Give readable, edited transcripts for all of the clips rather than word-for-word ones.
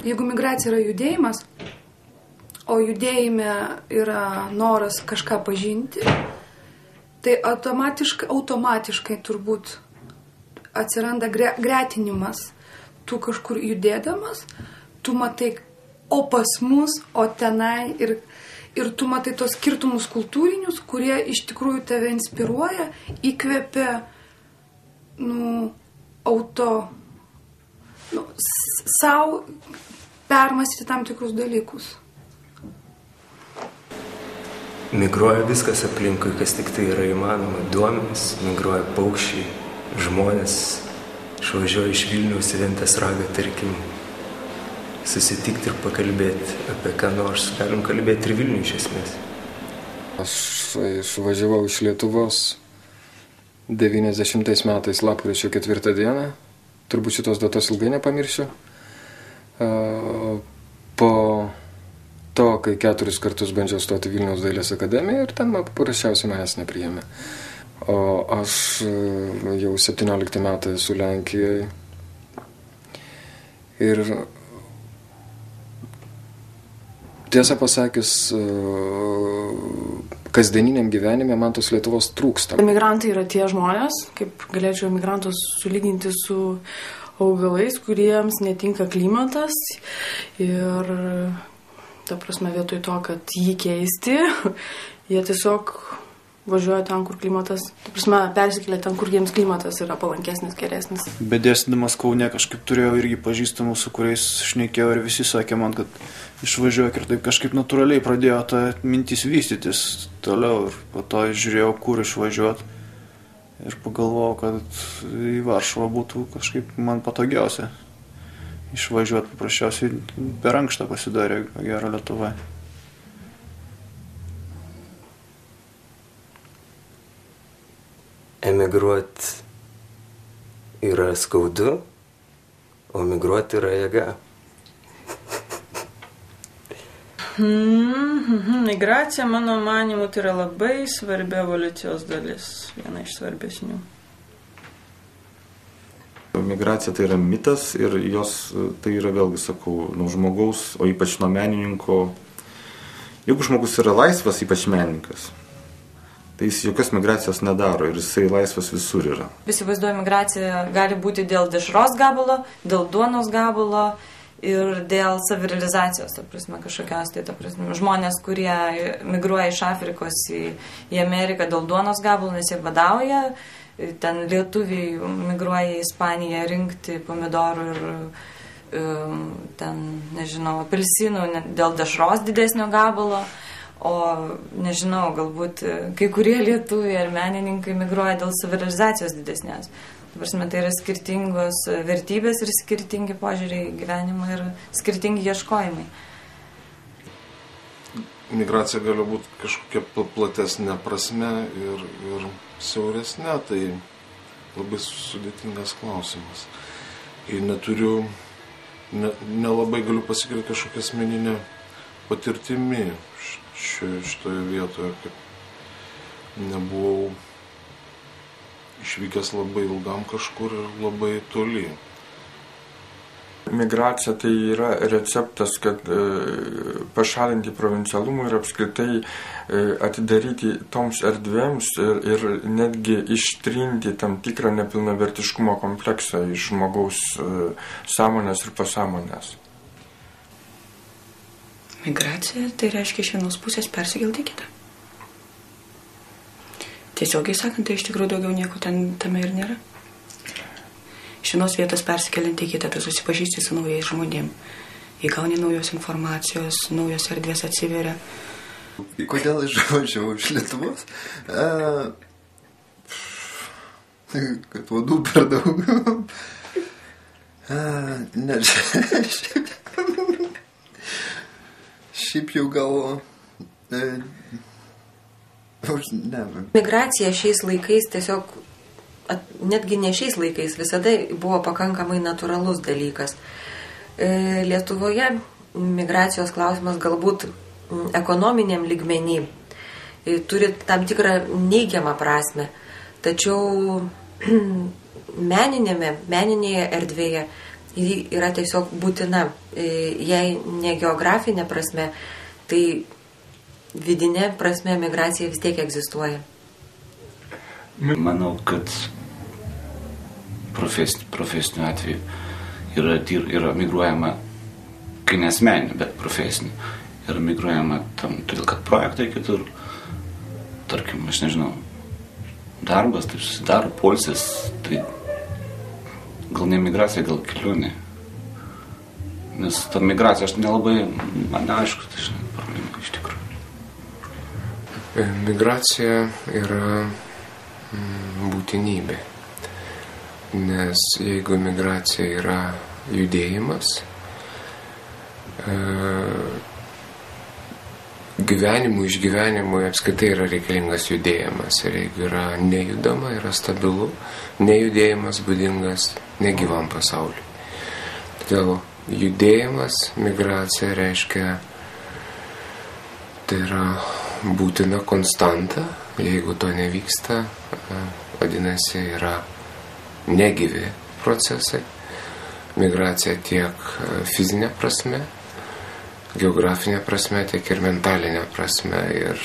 jeigu migracija yra judėjimas, o judėjime yra noras kažką pažinti, tai automatiškai turbūt atsiranda gretinimas. Tu kažkur judėdamas, tu matai, o pas mus, o tenai, ir tu matai tos skirtumus kultūrinius, kurie iš tikrųjų tave inspiruoja, įkvepia, savo permąstyti tam tikrus dalykus. Migruoja viskas aplinkui, kas tik tai yra įmanoma. Duomenys, migruoja paukščiai, žmonės. Išvažiuoju iš Vilniaus į Ventės Ragą, tarkim, susitikti ir pakalbėti apie ką nors. Galim kalbėti ir Vilnių iš esmės. Aš išvažiavau iš Lietuvos 90 metais lapkričio 4 dieną. Turbūt šitos datos ilgai nepamiršiu. Po to, kai 4 kartus bandžiau stoti Vilniaus dailės akademiją ir ten paprasčiausiai manęs nepriėmė. O aš jau 17 metai esu Lenkijoje ir tiesą pasakius, kasdieniniam gyvenime man tos Lietuvos trūksta. Migrantai yra tie žmonės, kaip galėčiau migrantus sulyginti su augalais, kuriems netinka klimatas ir, ta prasme, vietoj to, kad jį keisti, jie tiesiog važiuoja ten, kur klimatas, ta prasme, persikėlė ten, kur jiems klimatas yra palankesnis, geresnis. Bedėstydamas Kaune kažkaip turėjau irgi pažįstamų, su kuriais šnekėjau ir visi sakė man, kad išvažiuok, ir taip kažkaip natūraliai pradėjo ta mintis vystytis toliau ir po to žiūrėjau, kur išvažiuoti ir pagalvojau, kad į Varšuvą būtų kažkaip man patogiausia išvažiuoti, paprasčiausiai per ankštą pasidarė gero Lietuvoje. Emigruoti yra skaudu, o migruoti yra jėga. Migracija, mano manymu, tai yra labai svarbi evoliucijos dalis, viena iš svarbesnių. Migracija tai yra mitas ir jos, tai yra vėlgi, sakau, nuo žmogaus, o ypač nuo menininko. Jeigu žmogus yra laisvas, ypač menininkas, tai jis jokios migracijos nedaro ir jisai laisvas visur yra. Įsivaizduoju, migracija gali būti dėl dešros gabalo, dėl duonos gabalo ir dėl savirealizacijos, ta prasme, kažkokios, tai ta prasme, žmonės, kurie migruoja iš Afrikos į Ameriką dėl duonos gabalo, nes jie badauja, ten lietuviai migruoja į Ispaniją rinkti pomidorų ir ten, nežinau, apelsinų dėl dešros didesnio gabalo. O, nežinau, galbūt kai kurie lietuviai ar menininkai migruoja dėl savirealizacijos didesnės. Tai yra skirtingos vertybės ir skirtingi požiūriai į gyvenimą ir skirtingi ieškojimai. Migracija gali būti kažkokia platesnė prasme ir siauresnė, tai labai sudėtingas klausimas. Ir nelabai galiu pasakyti kažkokią asmeninę patirtimi šitoje vietoje, kad nebuvau išvykęs labai ilgam kažkur ir labai toli. Migracija tai yra receptas, kad pašalinti provincialumą ir apskritai atidaryti toms erdvėms ir netgi ištrinti tam tikrą nepilnavertiškumo kompleksą iš žmogaus sąmonės ir pasąmonės. Migracija tai reiškia iš vienos pusės persikelti į kitą. Tiesiogiai sakant, tai iš tikrųjų daugiau nieko tame ir nėra. Iš vienos vietos persikeliant į kitą, tu susipažįsti su naujais žmonėm. Įgauni naujos informacijos, naujos erdvės atsiveria. Kodėl išvažiavau iš Lietuvos? Kad vadų per daug. Šiaip jau gal... Migracija šiais laikais tiesiog, netgi ne šiais laikais, visada buvo pakankamai natūralus dalykas. Lietuvoje migracijos klausimas galbūt ekonominiam lygmenį turi tam tikrą neigiamą prasme, tačiau meninėje erdvėje ji yra tiesiog būtina. Jei ne geografinė prasme, tai vidinė prasme migracija vis tiek egzistuoja. Manau, kad profesiniu atveju yra migruojama, kai nesmeninė, bet profesinė, yra migruojama tam, todėl kad projektai kitur, tarkim, aš nežinau, darbas, taip susidaro, poilsis, tai gal ne migracija, gal kelionė. Nes ta migracija, aš nelabai, man neaišku, tai žinai, problema iš tikrųjų. Migracija yra būtinybė, nes jeigu migracija yra judėjimas, išgyvenimui apskritai yra reikalingas judėjimas, ir jeigu yra nejudama, yra stabilu, nejudėjimas būdingas negyvam pasauliui. Todėl judėjimas, migracija reiškia, tai yra būtina konstanta. Jeigu to nevyksta, vadinasi, yra negyvi procesai. Migracija tiek fizinė prasme, geografinė prasme, tiek ir mentalinė prasme, ir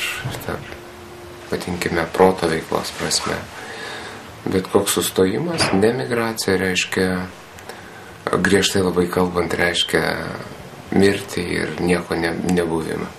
patinkime proto veiklos prasme. Bet koks sustojimas, nemigracija reiškia, griežtai labai kalbant, reiškia mirtį ir nieko nebuvimą.